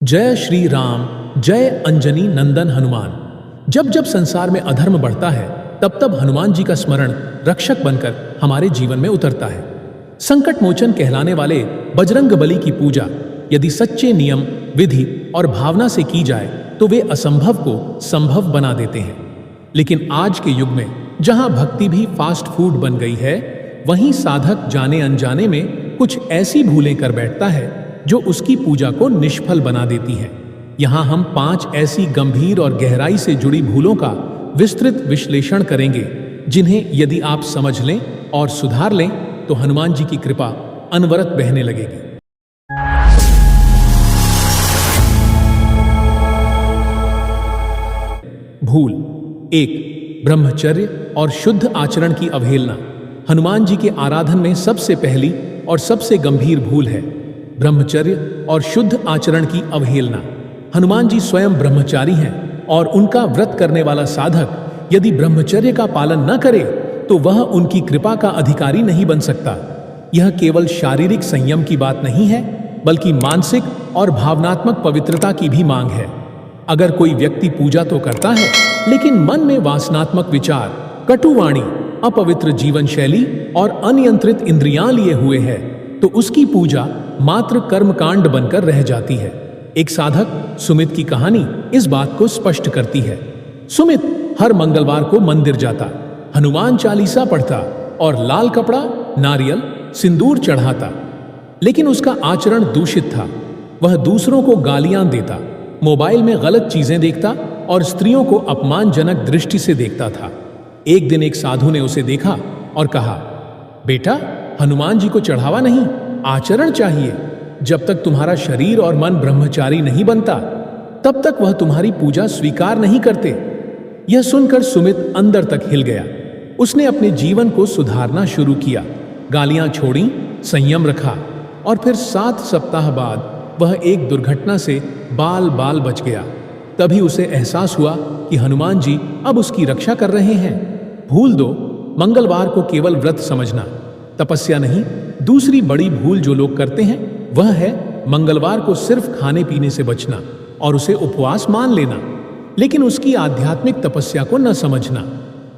जय श्री राम, जय अंजनी नंदन हनुमान। जब जब संसार में अधर्म बढ़ता है तब तब हनुमान जी का स्मरण रक्षक बनकर हमारे जीवन में उतरता है। संकट मोचन कहलाने वाले बजरंग बली की पूजा यदि सच्चे नियम, विधि और भावना से की जाए तो वे असंभव को संभव बना देते हैं। लेकिन आज के युग में जहां भक्ति भी फास्ट फूड बन गई है, वहीं साधक जाने अनजाने में कुछ ऐसी भूलें कर बैठता है जो उसकी पूजा को निष्फल बना देती है। यहाँ हम 5 ऐसी गंभीर और गहराई से जुड़ी भूलों का विस्तृत विश्लेषण करेंगे, जिन्हें यदि आप समझ लें और सुधार लें तो हनुमान जी की कृपा अनवरत बहने लगेगी। भूल 1, ब्रह्मचर्य और शुद्ध आचरण की अवहेलना। हनुमान जी के आराधन में सबसे पहली और सबसे गंभीर भूल है ब्रह्मचर्य और शुद्ध आचरण की अवहेलना। हनुमान जी स्वयं ब्रह्मचारी हैं और उनका व्रत करने वाला साधक यदि ब्रह्मचर्य का पालन न करे तो वह उनकी कृपा का अधिकारी नहीं बन सकता। यह केवल शारीरिक संयम की बात नहीं है, बल्कि मानसिक और भावनात्मक पवित्रता की भी मांग है। अगर कोई व्यक्ति पूजा तो करता है, लेकिन मन में वासनात्मक विचार, कटुवाणी, अपवित्र जीवन शैली और अनियंत्रित इंद्रियां लिए हुए है, तो उसकी पूजा मात्र कर्मकांड बनकर रह जाती है। एक साधक सुमित की कहानी इस बात को स्पष्ट करती है। सुमित हर मंगलवार को मंदिर जाता, हनुमान चालीसा पढ़ता और लाल कपड़ा, नारियल, सिंदूर चढ़ाता। लेकिन उसका आचरण दूषित था। वह दूसरों को गालियां देता, मोबाइल में गलत चीजें देखता और स्त्रियों को अपमानजनक दृष्टि से देखता था। एक दिन एक साधु ने उसे देखा और कहा, बेटा, हनुमान जी को चढ़ावा नहीं, आचरण चाहिए। जब तक तुम्हारा शरीर और मन ब्रह्मचारी नहीं बनता, तब तक वह तुम्हारी पूजा स्वीकार नहीं करते। यह सुनकर सुमित अंदर तक हिल गया। उसने अपने जीवन को सुधारना शुरू किया, गालियां छोड़ी, संयम रखा और फिर 7 सप्ताह बाद वह एक दुर्घटना से बाल बाल बच गया। तभी उसे एहसास हुआ कि हनुमान जी अब उसकी रक्षा कर रहे हैं। भूल 2, मंगलवार को केवल व्रत समझना, तपस्या नहीं। दूसरी बड़ी भूल जो लोग करते हैं वह है मंगलवार को सिर्फ खाने पीने से बचना और उसे उपवास मान लेना, लेकिन उसकी आध्यात्मिक तपस्या को न समझना।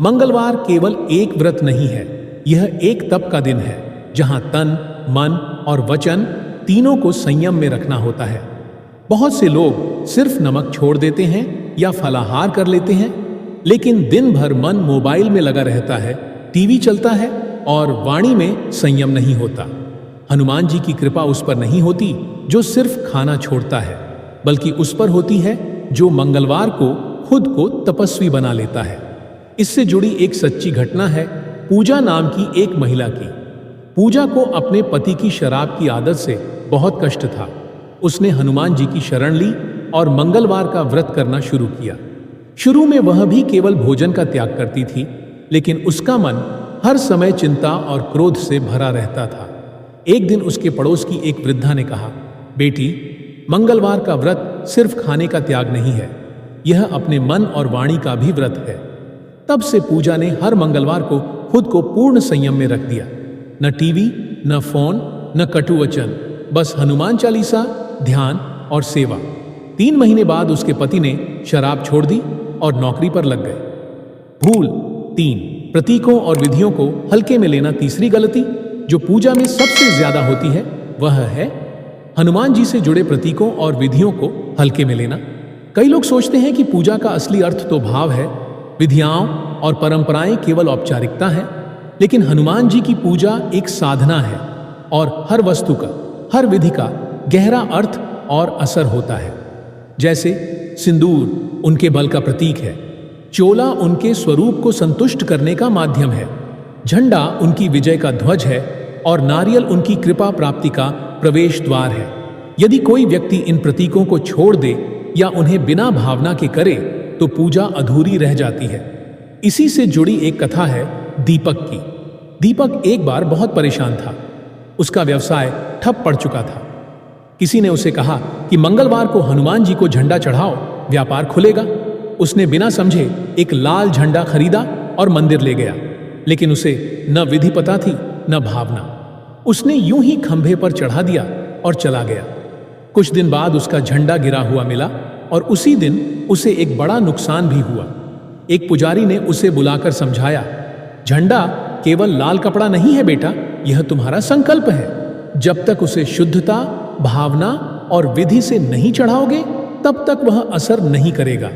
मंगलवार केवल एक व्रत नहीं है, यह एक तप का दिन है जहां तन, मन और वचन तीनों को संयम में रखना होता है। बहुत से लोग सिर्फ नमक छोड़ देते हैं या फलाहार कर लेते हैं, लेकिन दिन भर मन मोबाइल में लगा रहता है, टीवी चलता है और वाणी में संयम नहीं होता। हनुमान जी की कृपा उस पर नहीं होती जो सिर्फ खाना छोड़ता है, बल्कि उस पर होती है जो मंगलवार को खुद को तपस्वी बना लेता है। इससे जुड़ी एक सच्ची घटना है पूजा नाम की एक महिला की। पूजा को अपने पति की शराब की आदत से बहुत कष्ट था। उसने हनुमान जी की शरण ली और मंगलवार का व्रत करना शुरू किया। शुरू में वह भी केवल भोजन का त्याग करती थी, लेकिन उसका मन हर समय चिंता और क्रोध से भरा रहता था। एक दिन उसके पड़ोस की एक वृद्धा ने कहा, बेटी, मंगलवार का व्रत सिर्फ खाने का त्याग नहीं है, यह अपने मन और वाणी का भी व्रत है। तब से पूजा ने हर मंगलवार को खुद को पूर्ण संयम में रख दिया। न टीवी, न फोन, न कटुवचन, बस हनुमान चालीसा, ध्यान और सेवा। 3 महीने बाद उसके पति ने शराब छोड़ दी और नौकरी पर लग गए। भूल 3, प्रतीकों और विधियों को हल्के में लेना। तीसरी गलती जो पूजा में सबसे ज्यादा होती है वह है हनुमान जी से जुड़े प्रतीकों और विधियों को हल्के में लेना। कई लोग सोचते हैं कि पूजा का असली अर्थ तो भाव है, विधियां और परंपराएं केवल औपचारिकता है, लेकिन हनुमान जी की पूजा एक साधना है और हर वस्तु का, हर विधि का गहरा अर्थ और असर होता है। जैसे सिंदूर उनके बल का प्रतीक है, चोला उनके स्वरूप को संतुष्ट करने का माध्यम है, झंडा उनकी विजय का ध्वज है और नारियल उनकी कृपा प्राप्ति का प्रवेश द्वार है। यदि कोई व्यक्ति इन प्रतीकों को छोड़ दे या उन्हें बिना भावना के करे तो पूजा अधूरी रह जाती है। इसी से जुड़ी एक कथा है दीपक की। दीपक एक बार बहुत परेशान था। उसका व्यवसाय ठप पड़ चुका था। किसी ने उसे कहा कि मंगलवार को हनुमान जी को झंडा चढ़ाओ, व्यापार खुलेगा। उसने बिना समझे एक लाल झंडा खरीदा और मंदिर ले गया, लेकिन उसे न विधि पता थी न भावना। उसने यूं ही खंभे पर चढ़ा दिया और चला गया। कुछ दिन बाद उसका झंडा गिरा हुआ मिला और उसी दिन उसे एक बड़ा नुकसान भी हुआ। एक पुजारी ने उसे बुलाकर समझाया, झंडा केवल लाल कपड़ा नहीं है बेटा, यह तुम्हारा संकल्प है। जब तक उसे शुद्धता, भावना और विधि से नहीं चढ़ाओगे तब तक वह असर नहीं करेगा।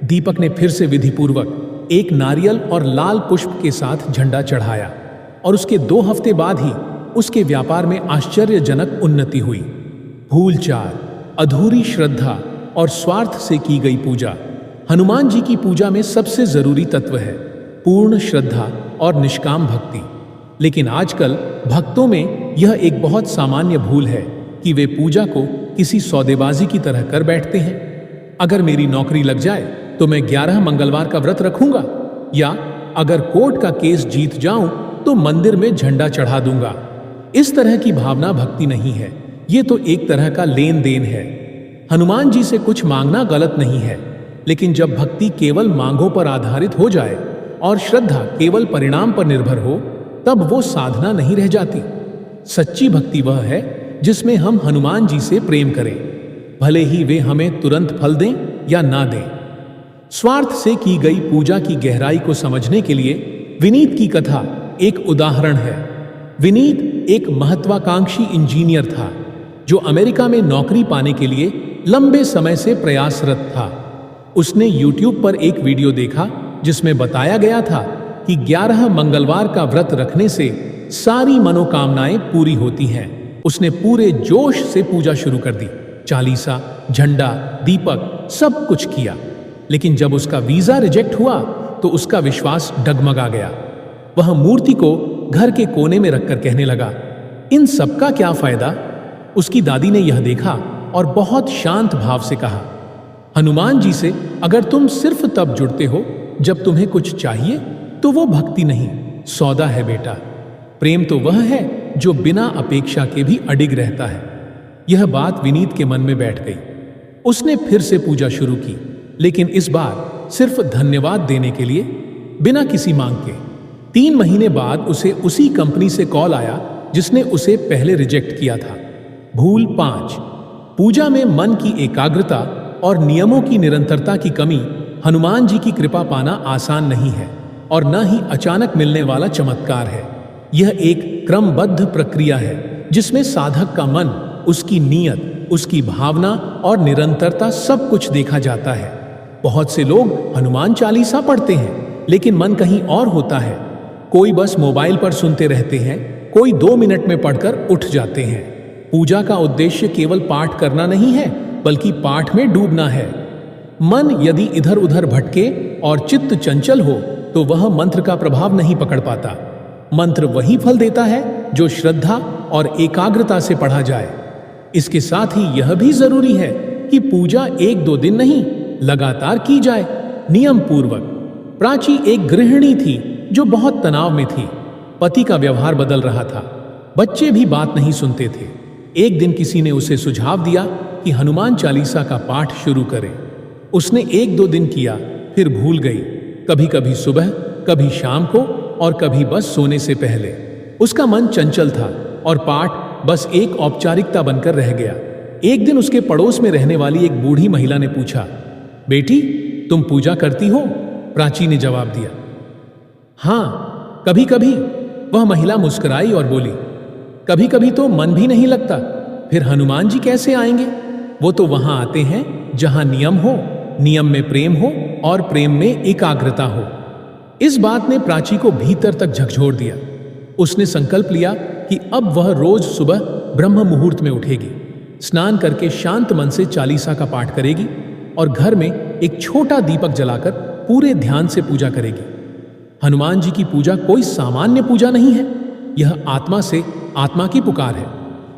दीपक ने फिर से विधिपूर्वक एक नारियल और लाल पुष्प के साथ झंडा चढ़ाया और उसके 2 हफ्ते बाद ही उसके व्यापार में आश्चर्यजनक उन्नति हुई। भूल 4, अधूरी श्रद्धा और स्वार्थ से की गई पूजा। हनुमान जी की पूजा में सबसे जरूरी तत्व है पूर्ण श्रद्धा और निष्काम भक्ति। लेकिन आजकल भक्तों में यह एक बहुत सामान्य भूल है कि वे पूजा को किसी सौदेबाजी की तरह कर बैठते हैं। अगर मेरी नौकरी लग जाए तो मैं 11 मंगलवार का व्रत रखूंगा, या अगर कोर्ट का केस जीत जाऊं तो मंदिर में झंडा चढ़ा दूंगा। इस तरह की भावना भक्ति नहीं है, ये तो एक तरह का लेन देन है। हनुमान जी से कुछ मांगना गलत नहीं है, लेकिन जब भक्ति केवल मांगों पर आधारित हो जाए और श्रद्धा केवल परिणाम पर निर्भर हो, तब वो साधना नहीं रह जाती। सच्ची भक्ति वह है जिसमें हम हनुमान जी से प्रेम करें, भले ही वे हमें तुरंत फल दें या ना दें। स्वार्थ से की गई पूजा की गहराई को समझने के लिए विनीत की कथा एक उदाहरण है। विनीत एक महत्वाकांक्षी इंजीनियर था जो अमेरिका में नौकरी पाने के लिए लंबे समय से प्रयासरत था। उसने YouTube पर एक वीडियो देखा जिसमें बताया गया था कि 11 मंगलवार का व्रत रखने से सारी मनोकामनाएं पूरी होती हैं। उसने पूरे जोश से पूजा शुरू कर दी, चालीसा, झंडा, दीपक, सब कुछ किया। लेकिन जब उसका वीजा रिजेक्ट हुआ तो उसका विश्वास डगमगा गया। वह मूर्ति को घर के कोने में रखकर कहने लगा, इन सब का क्या फायदा। उसकी दादी ने यह देखा और बहुत शांत भाव से कहा, हनुमान जी से अगर तुम सिर्फ तब जुड़ते हो जब तुम्हें कुछ चाहिए तो वो भक्ति नहीं, सौदा है बेटा। प्रेम तो वह है जो बिना अपेक्षा के भी अडिग रहता है। यह बात विनीत के मन में बैठ गई। उसने फिर से पूजा शुरू की, लेकिन इस बार सिर्फ धन्यवाद देने के लिए, बिना किसी मांग के। 3 महीने बाद उसे उसी कंपनी से कॉल आया जिसने उसे पहले रिजेक्ट किया था। भूल 5, पूजा में मन की एकाग्रता और नियमों की निरंतरता की कमी। हनुमान जी की कृपा पाना आसान नहीं है और न ही अचानक मिलने वाला चमत्कार है। यह एक क्रमबद्ध प्रक्रिया है जिसमें साधक का मन, उसकी नीयत, उसकी भावना और निरंतरता सब कुछ देखा जाता है। बहुत से लोग हनुमान चालीसा पढ़ते हैं लेकिन मन कहीं और होता है। कोई बस मोबाइल पर सुनते रहते हैं, कोई 2 मिनट में पढ़कर उठ जाते हैं। पूजा का उद्देश्य केवल पाठ करना नहीं है, बल्कि पाठ में डूबना है। मन यदि इधर उधर भटके और चित्त चंचल हो तो वह मंत्र का प्रभाव नहीं पकड़ पाता। मंत्र वही फल देता है जो श्रद्धा और एकाग्रता से पढ़ा जाए। इसके साथ ही यह भी जरूरी है कि पूजा 1-2 दिन नहीं, लगातार की जाए, नियम पूर्वक। प्राची एक गृहिणी थी जो बहुत तनाव में थी। पति का व्यवहार बदल रहा था, बच्चे भी बात नहीं सुनते थे। एक दिन किसी ने उसे सुझाव दिया कि हनुमान चालीसा का पाठ शुरू करें। उसने 1-2 दिन किया, फिर भूल गई। कभी कभी सुबह, कभी शाम को और कभी बस सोने से पहले। उसका मन चंचल था और पाठ बस एक औपचारिकता बनकर रह गया। एक दिन उसके पड़ोस में रहने वाली एक बूढ़ी महिला ने पूछा, बेटी तुम पूजा करती हो? प्राची ने जवाब दिया, हाँ कभी कभी। वह महिला मुस्कुराई और बोली, कभी कभी तो मन भी नहीं लगता, फिर हनुमान जी कैसे आएंगे? वो तो वहां आते हैं जहां नियम हो, नियम में प्रेम हो और प्रेम में एकाग्रता हो। इस बात ने प्राची को भीतर तक झकझोर दिया। उसने संकल्प लिया कि अब वह रोज सुबह ब्रह्म मुहूर्त में उठेगी, स्नान करके शांत मन से चालीसा का पाठ करेगी और घर में एक छोटा दीपक जलाकर पूरे ध्यान से पूजा करेगी। हनुमान जी की पूजा कोई सामान्य पूजा नहीं है, यह आत्मा से आत्मा की पुकार है।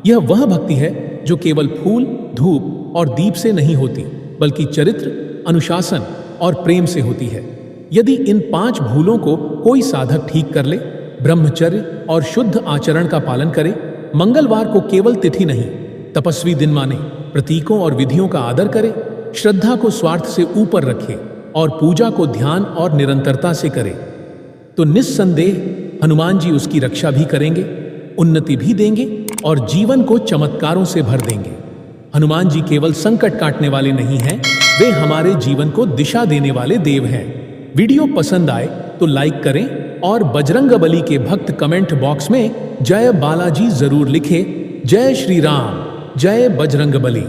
यह वह भक्ति है जो केवल फूल, धूप और दीप से नहीं होती, बल्कि चरित्र, अनुशासन और प्रेम से होती है। यदि इन 5 भूलों को कोई साधक ठीक कर ले, ब्रह्मचर्य और शुद्ध आचरण का पालन करे, मंगलवार को केवल तिथि नहीं, तपस्वी दिन माने, प्रतीकों और विधियों का आदर करे, श्रद्धा को स्वार्थ से ऊपर रखे और पूजा को ध्यान और निरंतरता से करे, तो निस्संदेह हनुमान जी उसकी रक्षा भी करेंगे, उन्नति भी देंगे और जीवन को चमत्कारों से भर देंगे। हनुमान जी केवल संकट काटने वाले नहीं हैं, वे हमारे जीवन को दिशा देने वाले देव हैं। वीडियो पसंद आए तो लाइक करें और बजरंगबली के भक्त कमेंट बॉक्स में जय बालाजी जरूर लिखें। जय श्री राम, जय बजरंगबली।